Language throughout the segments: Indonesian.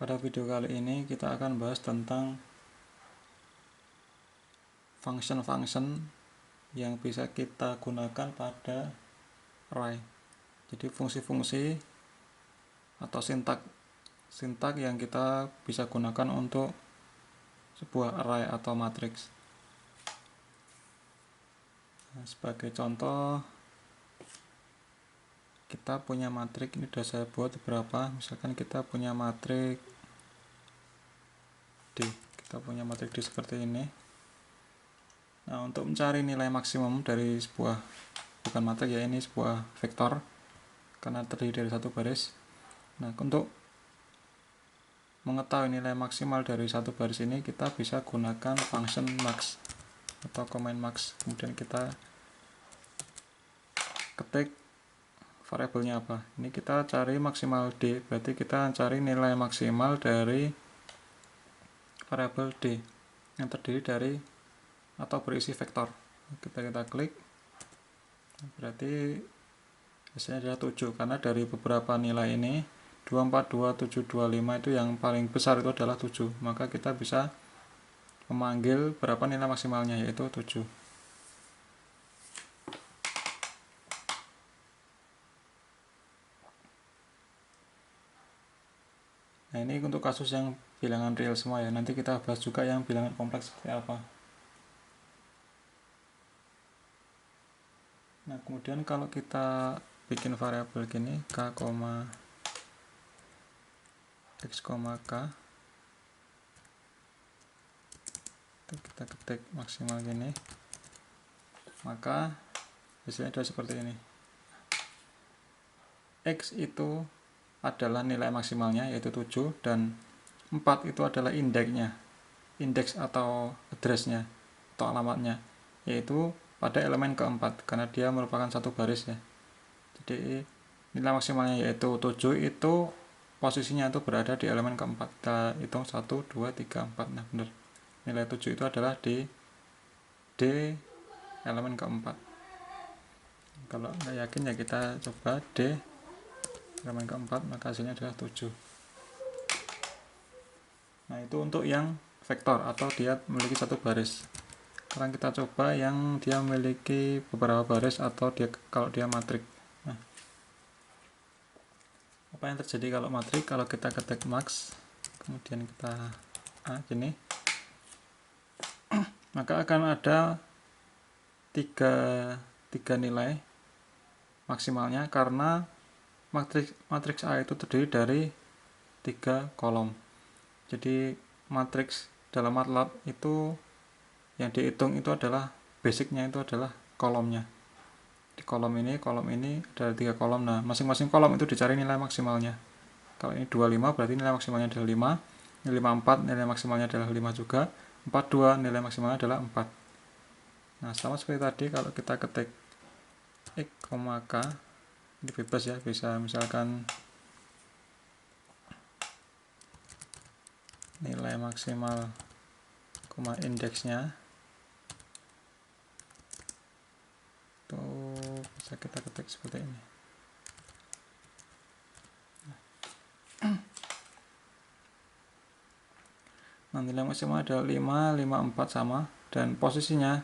Pada video kali ini kita akan bahas tentang function-function yang bisa kita gunakan pada array. Jadi fungsi-fungsi atau sintak yang kita bisa gunakan untuk sebuah array atau matriks. Nah, sebagai contoh, kita punya matriks, ini sudah saya buat beberapa. Misalkan kita punya matriks D, seperti ini. Nah, untuk mencari nilai maksimum dari sebuah, bukan matriks ya, ini sebuah vektor karena terdiri dari satu baris. Nah, untuk mengetahui nilai maksimal dari satu baris ini, kita bisa gunakan function max atau command max. Kemudian kita ketik variabelnya apa. Ini kita cari maksimal D, berarti kita cari nilai maksimal dari variabel D yang terdiri dari atau berisi vektor. Kita klik, berarti hasilnya adalah 7, karena dari beberapa nilai ini 242, 725 itu yang paling besar itu adalah 7, maka kita bisa memanggil berapa nilai maksimalnya, yaitu 7. Nah, ini untuk kasus yang bilangan real semua ya. Nanti kita bahas juga yang bilangan kompleks seperti apa. Nah, kemudian kalau kita bikin variabel gini, k, x, k, kita ketik maksimal gini, maka hasilnya adalah seperti ini. X itu adalah nilai maksimalnya, yaitu 7, dan 4 itu adalah indeksnya, indeks atau addressnya atau alamatnya, yaitu pada elemen keempat, karena dia merupakan satu baris ya. Jadi nilai maksimalnya yaitu 7, itu posisinya itu berada di elemen keempat. Kita hitung 1, 2, 3, 4. Nah, benar. Nilai 7 itu adalah di D elemen keempat. Kalau nggak yakin ya kita coba D elemen keempat, maka hasilnya adalah 7. Nah, itu untuk yang vektor atau dia memiliki satu baris. Sekarang kita coba yang dia memiliki beberapa baris atau kalau dia matriks. Nah, apa yang terjadi kalau matriks? Kalau kita ketik max, kemudian kita gini, maka akan ada tiga nilai maksimalnya, karena matriks A itu terdiri dari 3 kolom. Jadi matriks dalam MATLAB itu yang dihitung itu adalah basicnya, itu adalah kolomnya. Di kolom ini ada 3 kolom. Nah, masing-masing kolom itu dicari nilai maksimalnya. Kalau ini 25 berarti nilai maksimalnya adalah 5. Ini 54 nilai maksimalnya adalah 5 juga. 42 nilai maksimalnya adalah 4. Nah, sama seperti tadi, kalau kita ketik x, k, ini bebas ya, bisa misalkan nilai maksimal, indeksnya itu bisa kita ketik seperti ini. Nah, nilai maksimal adalah 5, 5, 4 sama, dan posisinya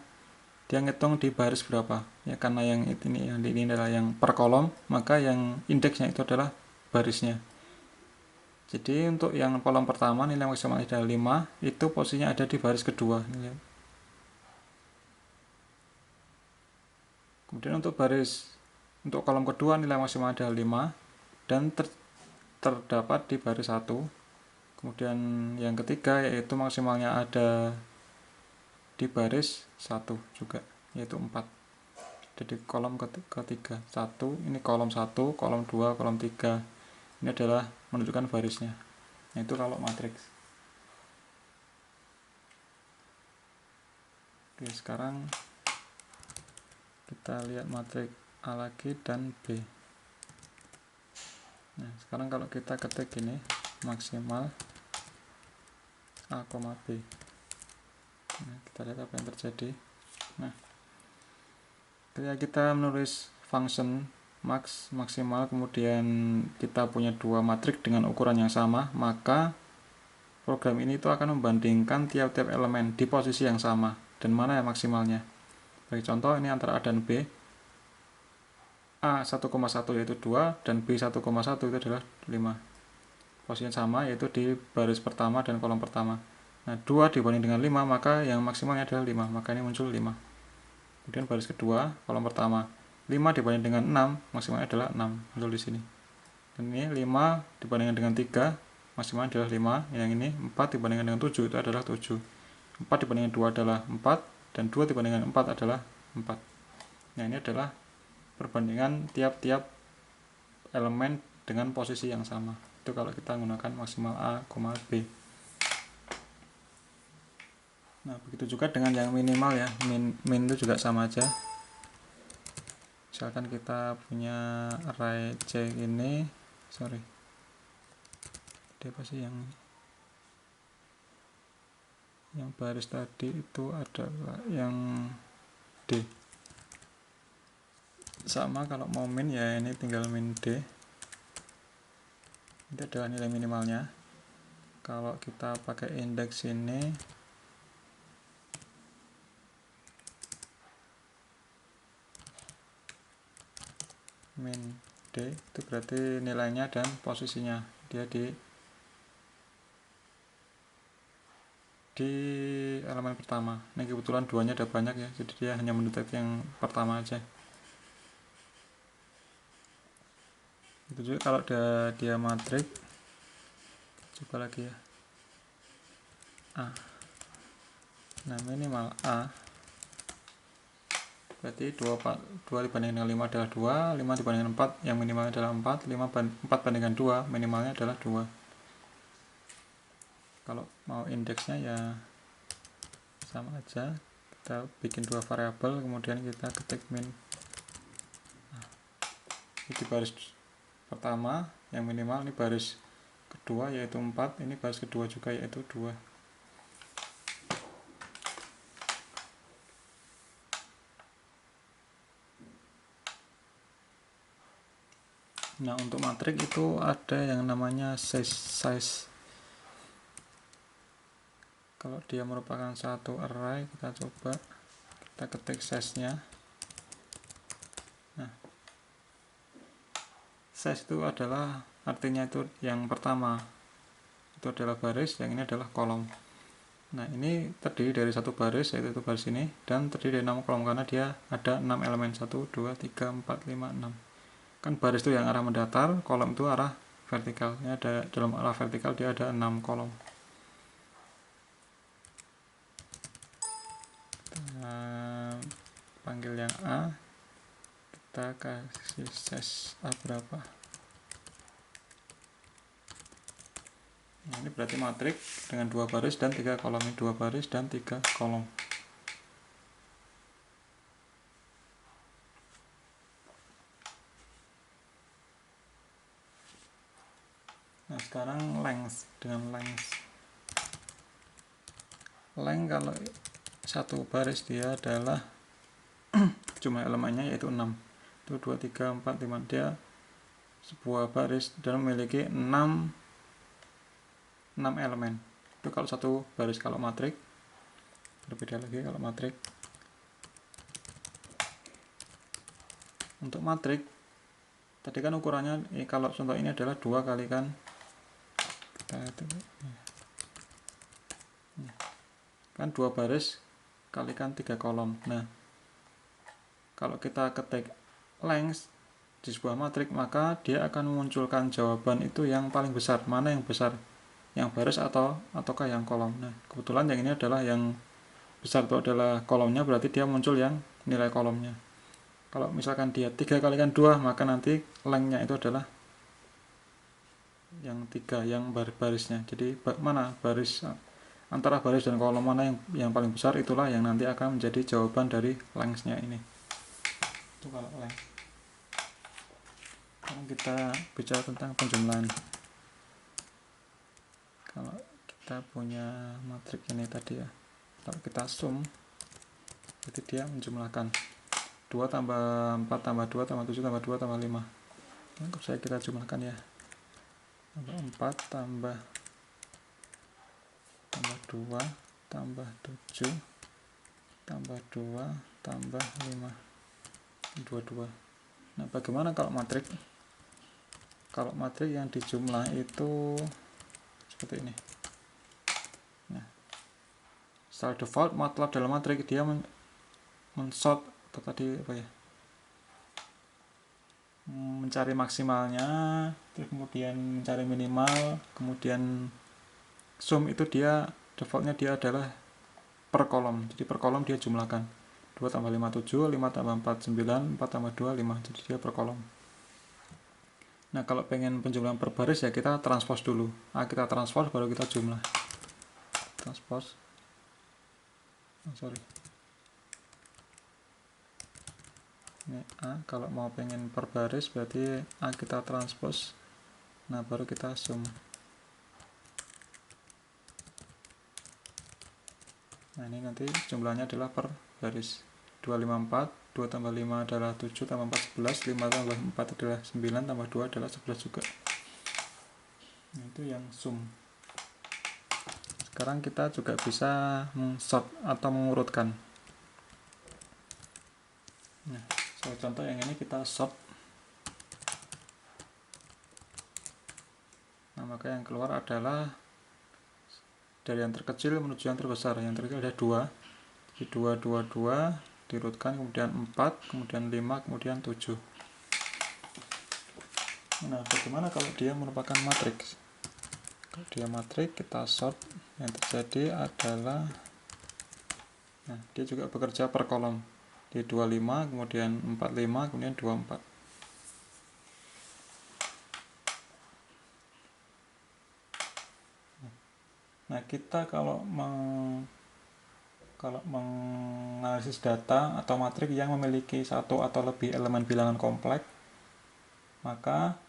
dia ngitung di baris berapa ya, karena yang ini adalah yang per kolom, maka yang indeksnya itu adalah barisnya. Jadi untuk yang kolom pertama nilai maksimalnya adalah 5, itu posisinya ada di baris kedua. Kemudian untuk kolom kedua nilai maksimal adalah 5 dan terdapat di baris 1. Kemudian yang ketiga yaitu maksimalnya ada di baris 1 juga, yaitu 4. Jadi kolom ketiga 1, ini kolom 1, kolom 2, kolom 3. Ini adalah menunjukkan barisnya. Nah, itu kalau matriks. Oke, sekarang kita lihat matriks A lagi dan B. Nah, sekarang kalau kita ketik ini maksimal A, B. Nah, kita lihat apa yang terjadi. Nah, ketika kita menulis function maksimal, kemudian kita punya dua matriks dengan ukuran yang sama, maka program ini itu akan membandingkan tiap-tiap elemen di posisi yang sama dan mana yang maksimalnya. Bagi contoh, ini antara A dan B, A 1,1 yaitu 2 dan B 1,1 itu adalah 5. Posisinya sama, yaitu di baris pertama dan kolom pertama. Nah, 2 dibanding dengan 5, maka yang maksimalnya adalah 5, maka ini muncul 5. Kemudian baris kedua, kolom pertama, 5 dibanding dengan 6, maksimalnya adalah 6, muncul di sini. Dan ini 5 dibandingkan dengan 3, maksimalnya adalah 5. Yang ini 4 dibandingkan dengan 7, itu adalah 7. 4 dibandingkan 2 adalah 4, dan 2 dibandingkan 4 adalah 4. Nah, ini adalah perbandingan tiap-tiap elemen dengan posisi yang sama. Itu kalau kita menggunakan maksimal A, B. Nah, begitu juga dengan yang minimal ya. Min itu juga sama aja. Misalkan kita punya array C ini, apa sih yang baris tadi itu adalah yang D. Sama kalau mau min ya ini tinggal min D. Ini adalah nilai minimalnya. Kalau kita pakai indeks ini, min D itu berarti nilainya dan posisinya dia di elemen pertama. Ini kebetulan duanya ada banyak ya, jadi dia hanya mendeteksi yang pertama aja. Itu juga kalau dia matrik, coba lagi ya, A. Nah, minimal A berarti 2 dibanding dengan 5 adalah 2, 5 dibanding dengan 4 yang minimalnya adalah 4, 4 bandingkan 2 minimalnya adalah 2. Kalau mau indeksnya ya sama aja, kita bikin 2 variabel, kemudian kita ketik min. Nah, ini di baris pertama yang minimal, ini baris kedua yaitu 4, ini baris kedua juga yaitu 2. Nah, untuk matrik itu ada yang namanya size. Kalau dia merupakan satu array, kita coba kita ketik size-nya. Nah, size itu adalah artinya itu yang pertama itu adalah baris, yang ini adalah kolom. Nah, ini terdiri dari satu baris, yaitu baris ini, dan terdiri dari 6 kolom karena dia ada 6 elemen, 1, 2, 3, 4, 5, 6. Kan baris itu yang arah mendatar, kolom itu arah vertikal. Ini ada dalam arah vertikal dia ada 6 kolom. Kita panggil yang A, kita kasih size A berapa. Nah, ini berarti matrik dengan 2 baris dan 3 kolom. Ini 2 baris dan 3 kolom. Nah, sekarang length, dengan length kalau satu baris dia adalah jumlah elemennya yaitu 6. Itu 2, 3, 4, 5. Dia sebuah baris dan memiliki 6 elemen. Itu kalau satu baris. Kalau matrik berbeda lagi. Kalau matrik, untuk matrik tadi kan ukurannya kalau contoh ini adalah 2 kali kan kan 2 baris kalikan 3 kolom. Nah, kalau kita ketik length di sebuah matrik, maka dia akan memunculkan jawaban itu yang paling besar. Mana yang besar, yang baris ataukah yang kolom. Nah, kebetulan yang ini adalah yang besar, itu adalah kolomnya, berarti dia muncul yang nilai kolomnya. Kalau misalkan dia 3 kalikan 2, maka nanti lengthnya itu adalah yang 3, yang barisnya. Jadi mana baris, antara baris dan kolom mana yang paling besar, itulah yang nanti akan menjadi jawaban dari lengthnya ini. Itu kalau length. Sekarang kita bicara tentang penjumlahan. Kalau kita punya matrik ini tadi ya, kalau kita sum, berarti dia menjumlahkan 2 tambah 4 tambah 2 tambah 7 tambah 2 tambah 5. Untuk saya kita jumlahkan ya, tambah 4 tambah tambah 2 tambah 7 tambah 2 tambah 5 22. Nah, bagaimana kalau matriks? Kalau matriks yang dijumlah itu seperti ini. Nah, secara default MATLAB dalam matriks dia men-sort atau tadi apa ya? Mencari maksimalnya, terus kemudian mencari minimal, kemudian sum itu dia defaultnya dia adalah per kolom. Jadi per kolom dia jumlahkan 2 tambah 5 7, 5 tambah 4 9, 4 tambah 2 5. Jadi dia per kolom. Nah, kalau pengen penjumlahan per baris ya kita transpose dulu. Kita transpose baru kita jumlah. Transpose. Ini A, kalau mau pengen per baris berarti A kita transpose. Nah, baru kita sum. Nah, ini nanti jumlahnya adalah per baris. 254, 2 tambah 5 adalah 7, tambah 4 11, 5 tambah 4 adalah 9, tambah 2 adalah 11 juga. Nah, itu yang sum. Sekarang kita juga bisa sort atau mengurutkan. Nah, contoh yang ini kita sort. Nah, maka yang keluar adalah dari yang terkecil menuju yang terbesar. Yang terkecil ada 2. Jadi 2 2 2 diurutkan, kemudian 4, kemudian 5, kemudian 7. Nah, bagaimana kalau dia merupakan matriks? Kalau dia matriks, kita sort, yang terjadi adalah nah, dia juga bekerja per kolom. Di 25, kemudian 45, kemudian 24. Nah, kita kalau menganalisis data atau matriks yang memiliki satu atau lebih elemen bilangan kompleks, maka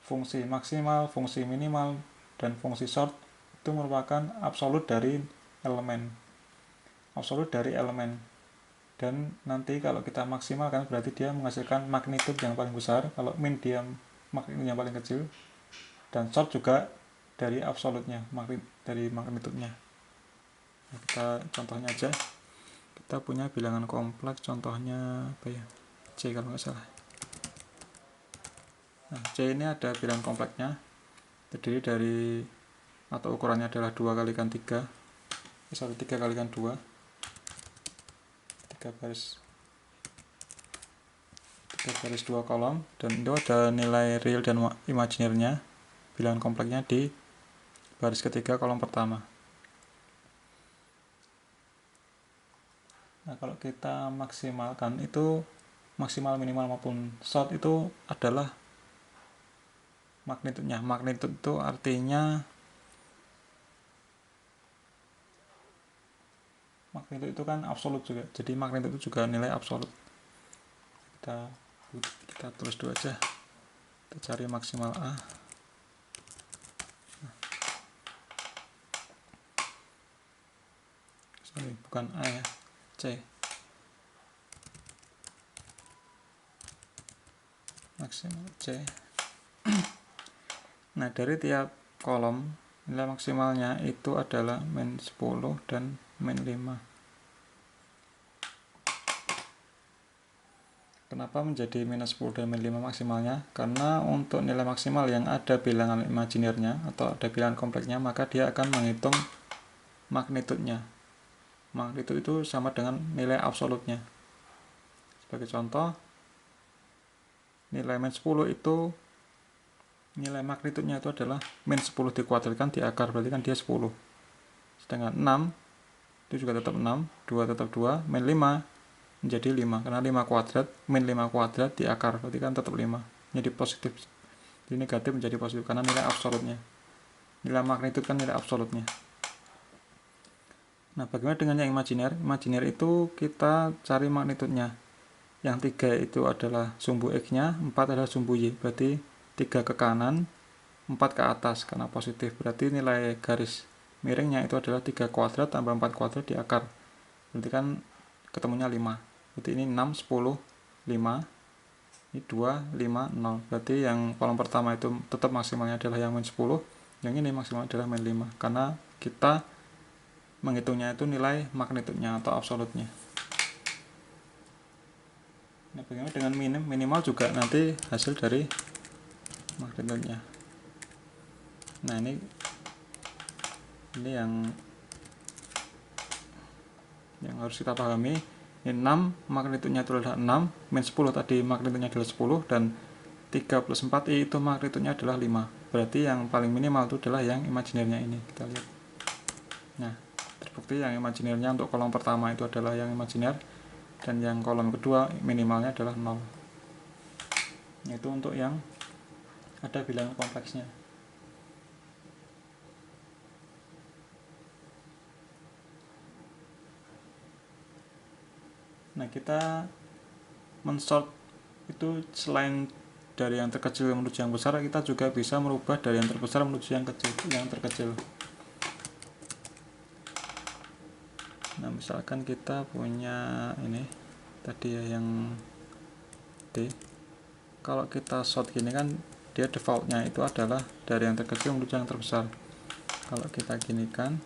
fungsi maksimal, fungsi minimal, dan fungsi sort itu merupakan absolut dari elemen. Absolut dari elemen. Dan nanti kalau kita maksimalkan berarti dia menghasilkan magnitude yang paling besar, kalau min dia magnitude yang paling kecil, dan sort juga dari absolutnya, dari magnitude-nya. Nah, kita contohnya aja, kita punya bilangan kompleks, contohnya apa ya, C kalau nggak salah. Nah, C ini ada bilangan kompleksnya, terdiri dari atau ukurannya adalah 2 kalikan 3, 3 kalikan 2, 3 baris 2 kolom, dan itu ada nilai real dan imaginirnya bilangan kompleksnya di baris ketiga kolom pertama. Nah, kalau kita maksimalkan itu maksimal, minimal maupun sort itu adalah magnitudenya. Magnitude itu artinya magnitude itu kan absolut juga. Jadi magnitude itu juga nilai absolut. Kita tulis dulu aja. Kita cari maksimal A. Sorry, bukan A ya. C. Maksimal C. Nah, dari tiap kolom nilai maksimalnya itu adalah min 10 dan min 5. Kenapa menjadi minus 10 dan min 5 maksimalnya? Karena untuk nilai maksimal yang ada bilangan imaginirnya atau ada bilangan kompleksnya, maka dia akan menghitung magnitudenya. Magnitude itu sama dengan nilai absolutnya. Sebagai contoh, nilai min 10 itu nilai magnitudenya itu adalah min 10 dikuadratkan di akar, berarti kan dia 10. Sedangkan 6 itu juga tetap 6, 2 tetap 2, min 5 menjadi 5, karena 5 kuadrat, min 5 kuadrat di akar, berarti kan tetap 5, jadi positif. Jadi negatif menjadi positif karena nilai absolutnya. Nilai magnitude kan nilai absolutnya. Nah, bagaimana dengan yang imajiner? Imajiner itu kita cari magnitudenya. Yang 3 itu adalah sumbu X-nya, 4 adalah sumbu Y. Berarti 3 ke kanan, 4 ke atas karena positif. Berarti nilai garis miringnya itu adalah 3 kuadrat tambah 4 kuadrat di akar. Berarti kan ketemunya 5. Berarti ini 6, 10, 5. Ini 2, 5, 0. Berarti yang kolom pertama itu tetap maksimalnya adalah yang min 10. Yang ini maksimalnya adalah min 5. Karena kita menghitungnya itu nilai magnitudnya atau absolutnya. Nah, bagaimana dengan minimal juga nanti hasil dari magnitudnya. Nah, ini yang harus kita pahami. Ini 6 magnitudnya itu adalah 6, min 10 tadi magnitudnya adalah 10, dan 3 plus 4 itu magnitudnya adalah 5. Berarti yang paling minimal itu adalah yang imajinernya ini. Kita lihat. Nah, terbukti yang imajinernya untuk kolom pertama itu adalah yang imajiner, dan yang kolom kedua minimalnya adalah 0. Itu untuk yang ada bilangan kompleksnya. Nah, kita mensort itu selain dari yang terkecil menuju yang besar, kita juga bisa merubah dari yang terbesar menuju yang terkecil. Nah, misalkan kita punya ini tadi ya, yang D. Kalau kita sort gini kan dia defaultnya itu adalah dari yang terkecil menuju yang terbesar. Kalau kita gini kan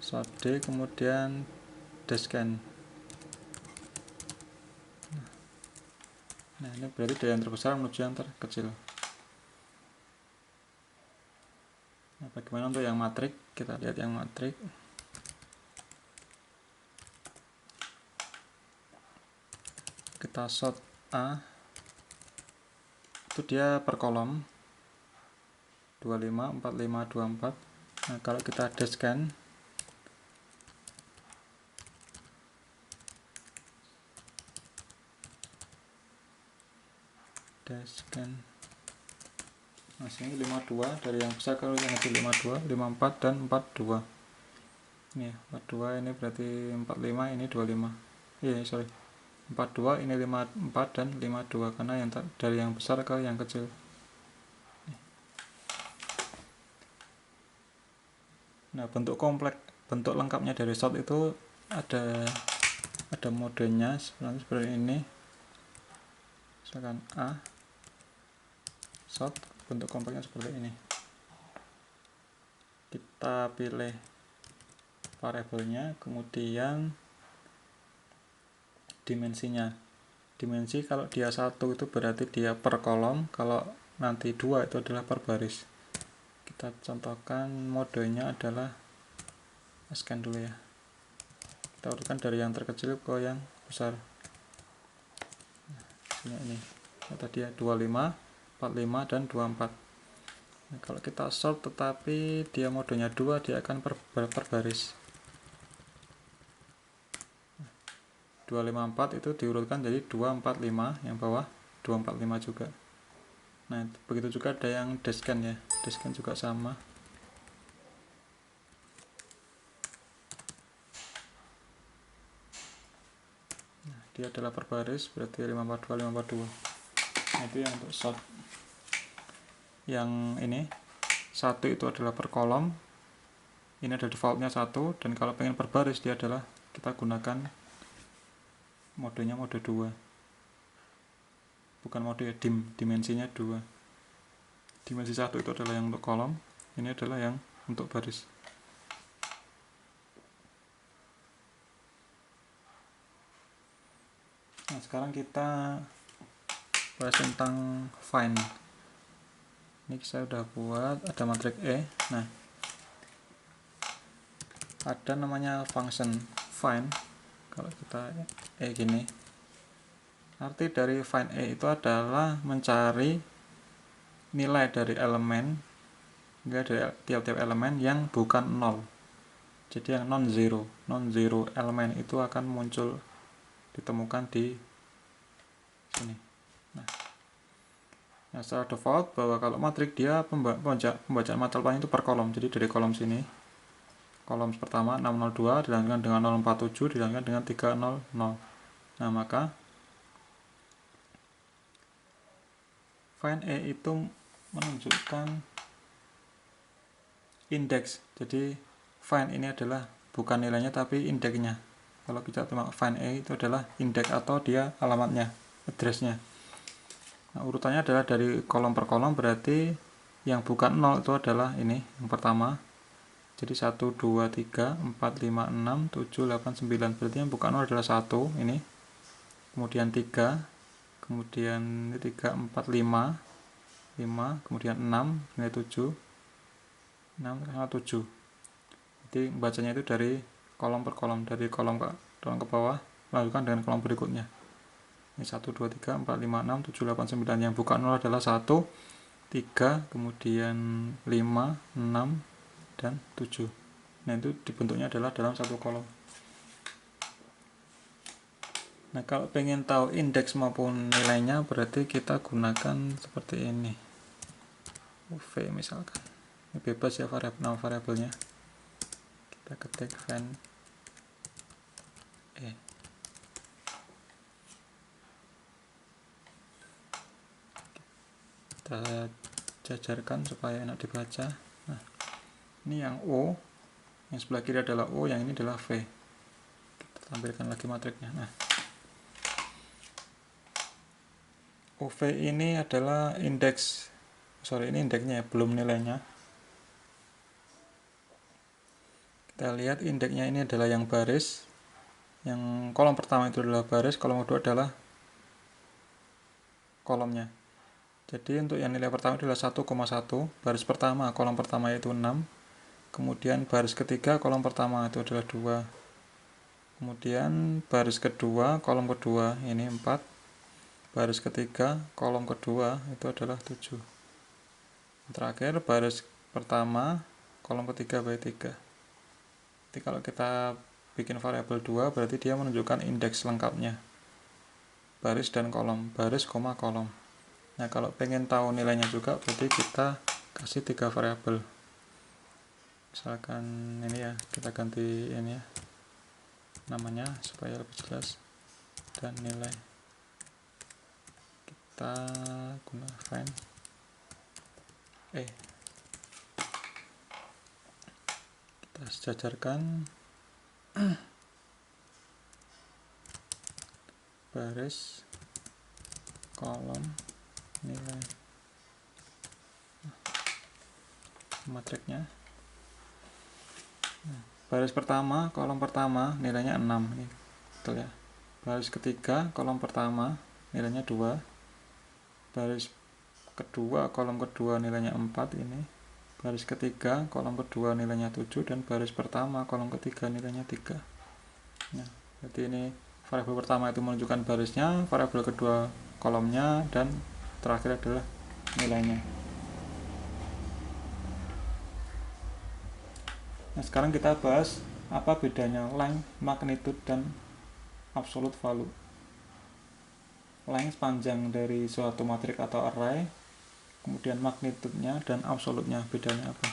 sort D kemudian descan. Nah, ini berarti dari yang terbesar menuju yang terkecil. Nah, bagaimana untuk yang matrik? Kita lihat yang matrik. Kita sort A, itu dia per kolom 25, 45, 24. Nah, kalau kita descan, nah sini 52, dari yang besar kalau yang kecil 52, 54 dan 42. Ini 42, ini berarti 45, ini 25. Iya, sorry. 42, ini 54 dan 52, karena yang dari yang besar ke yang kecil. Nah, bentuk lengkapnya dari sort itu ada modenya seperti ini. Misalkan A sort, bentuk kompleknya seperti ini. Kita pilih variabelnya, kemudian dimensinya. Dimensi kalau dia 1 itu berarti dia per kolom, kalau nanti 2 itu adalah per baris. Kita contohkan modenya adalah scan dulu ya. Kita urutkan dari yang terkecil ke yang besar. Nah, ini tadi ya 25, 45 dan 24. Nah, kalau kita sort tetapi dia modenya 2, dia akan per baris. 254 itu diurutkan jadi 245, yang bawah 245 juga. Nah, begitu juga ada yang descan ya. Descan juga sama. Nah, dia adalah per baris, berarti 542, 542. Nah, itu yang untuk sort. Yang ini 1 itu adalah per kolom. Ini ada defaultnya 1, dan kalau pengen per baris dia adalah kita gunakan modenya mode 2. Bukan mode dimensinya 2. Dimensi 1 itu adalah yang untuk kolom, ini adalah yang untuk baris. Nah, sekarang kita bahas tentang find. Ini saya udah buat, ada matriks E. Nah, ada namanya function find. Kalau kita gini, arti dari find itu adalah mencari nilai dari elemen, nilai dari tiap-tiap elemen yang bukan 0. Jadi yang non zero elemen itu akan muncul, ditemukan di sini. Nah, secara default bahwa kalau matrik dia pembacaan material itu per kolom. Jadi dari kolom sini, kolom pertama 602 dilanjutkan dengan 047, dilanjutkan dengan 300. Nah, maka find E itu menunjukkan indeks. Jadi find ini adalah bukan nilainya tapi indeksnya. Kalau kita find E itu adalah indeks atau dia alamatnya, addressnya. Nah, urutannya adalah dari kolom per kolom, berarti yang bukan 0 itu adalah ini yang pertama, Jadi 1, 2, 3, 4, 5, 6, 7, 8, 9. Berarti yang buka 0 adalah 1 ini. Kemudian 3, kemudian 3, 4, 5, kemudian 6, nilai 7, 6 sama 7. Jadi bacanya itu dari kolom per kolom, dari kolom ke bawah, lanjutkan dengan kolom berikutnya. Ini 1, 2, 3, 4, 5, 6, 7, 8, 9. Yang buka 0 adalah 1, 3, kemudian 5, 6, dan 7. Nah, itu dibentuknya adalah dalam satu kolom. Nah, kalau pengen tahu indeks maupun nilainya, berarti kita gunakan seperti ini. V misalkan. Ini bebas ya nama variabelnya. Kita ketik ven E. Kita jajarkan supaya enak dibaca. Nah, ini yang O, yang sebelah kiri adalah O, yang ini adalah V. Kita tampilkan lagi matriksnya. Nah, OV ini adalah indeks, ini indeksnya ya, belum nilainya. Kita lihat indeksnya ini adalah yang baris, yang kolom pertama itu adalah baris, kolom kedua adalah kolomnya. Jadi untuk yang nilai pertama adalah 1,1, baris pertama, kolom pertama yaitu 6, kemudian baris ketiga, kolom pertama itu adalah 2, kemudian baris kedua, kolom kedua ini 4, baris ketiga, kolom kedua itu adalah 7. Terakhir baris pertama, kolom ketiga by 3. Jadi kalau kita bikin variabel 2, berarti dia menunjukkan indeks lengkapnya, baris dan kolom, baris, kolom. Nah, kalau pengen tahu nilainya juga, berarti kita kasih 3 variabel. Misalkan ini ya, kita ganti ini ya, namanya supaya lebih jelas, dan nilai. Kita gunakan find E. Kita sejajarkan baris, kolom, nilai. Matriksnya. Nah, baris pertama, kolom pertama nilainya 6 ini. Betul ya. Baris ketiga, kolom pertama nilainya 2. Baris kedua, kolom kedua nilainya 4 ini. Baris ketiga, kolom kedua nilainya 7, dan baris pertama, kolom ketiga nilainya 3. Nah, berarti ini variabel pertama itu menunjukkan barisnya, variabel kedua kolomnya, dan terakhir adalah nilainya. Nah, sekarang kita bahas apa bedanya length, magnitude, dan absolute value. Length panjang dari suatu matriks atau array, kemudian magnitude-nya dan absolute-nya, bedanya apa?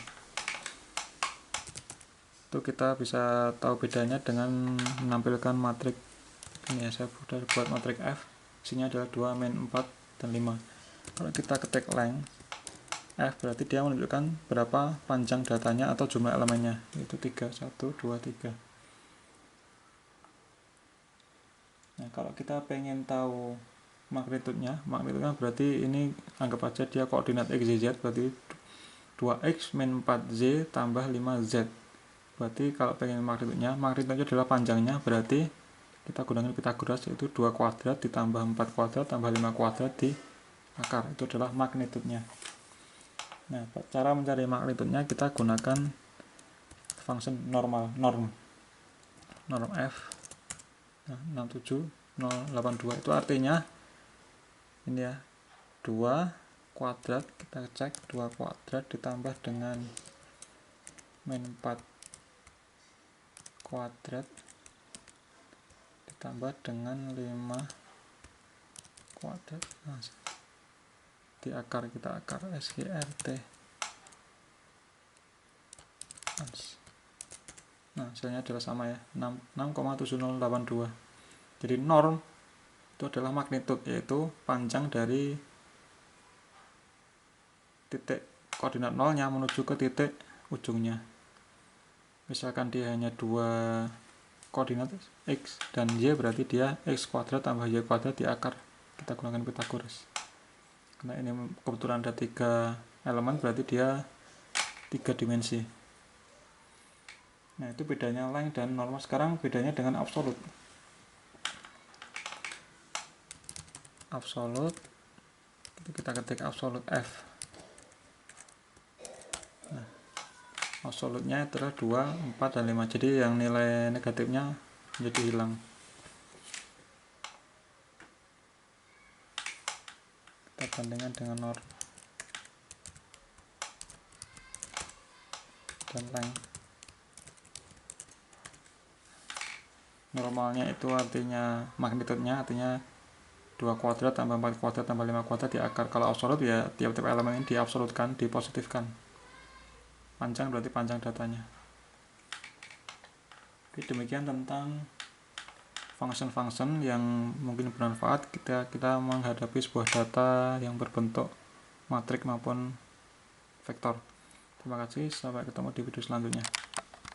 Itu kita bisa tahu bedanya dengan menampilkan matriks ini ya, saya sudah buat matriks F, isinya adalah 2, min 4, dan 5. Kalau kita ketik length F, berarti dia menunjukkan berapa panjang datanya atau jumlah elemennya, yaitu 3, 1, 2, 3. Nah, kalau kita pengen tahu magnitude-nya berarti ini anggap aja dia koordinat x, y, z, berarti 2x min 4z tambah 5z. Berarti kalau pengen magnitude-nya adalah panjangnya, berarti kita gunakan Pythagoras, yaitu 2 kuadrat ditambah 4 kuadrat tambah 5 kuadrat di akar, itu adalah magnitude-nya. Nah, cara mencari magnitude-nya kita gunakan function norm F. Nah, 67082 itu artinya ini ya, 2 kuadrat, kita cek 2 kuadrat ditambah dengan min 4 kuadrat ditambah dengan 5 kuadrat. Nah, di akar kita akar SGRT. Nah, hasilnya adalah sama ya, 6,7082. Jadi norm itu adalah magnitude, yaitu panjang dari titik koordinat nolnya menuju ke titik ujungnya. Misalkan dia hanya 2 koordinat x dan y, berarti dia x kuadrat tambah y kuadrat di akar, kita gunakan Pythagoras. Karena ini kebetulan ada 3 elemen, berarti dia 3 dimensi. Nah, itu bedanya length dan normal. Sekarang bedanya dengan absolute. Absolute, kita ketik absolute F. Nah, absolutnya adalah 2, 4, dan 5. Jadi yang nilai negatifnya menjadi hilang. Kita bandingkan dengan norm dan length. Normalnya itu artinya magnitudenya, artinya 2 kuadrat tambah 4 kuadrat tambah 5 kuadrat di akar. Kalau absolut ya tiap-tiap elemen ini diabsolutkan, dipositifkan. Panjang berarti panjang datanya. Oke, demikian tentang function-function yang mungkin bermanfaat kita menghadapi sebuah data yang berbentuk matrik maupun vektor. Terima kasih, sampai ketemu di video selanjutnya.